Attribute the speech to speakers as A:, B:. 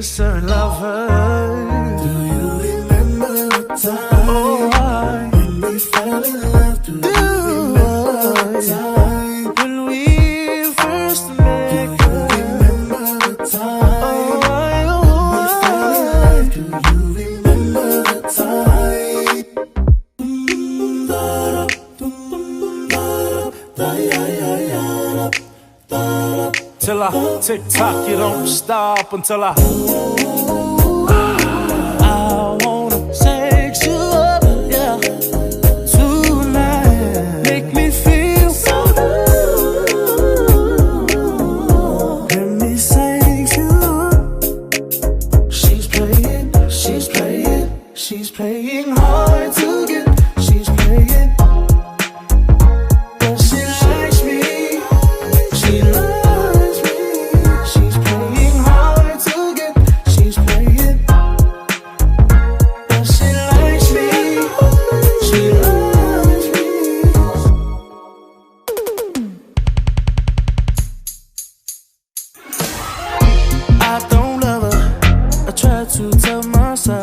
A: kiss her and love her.
B: Do you remember the time when we fell in love? Do you remember the time
A: when we first met?
B: Do you remember the time when we fell in love? Do you remember the time?
A: Till I tick tock, you don't stop until I wanna sex you up, yeah. Tonight, make me feel so good. Let me sex you up. She's playing hard to get. She's playing, but she likes me. She loves me. She's playing hard to get. She's playing, but she likes me. She loves me. I don't love her. I try to tell myself.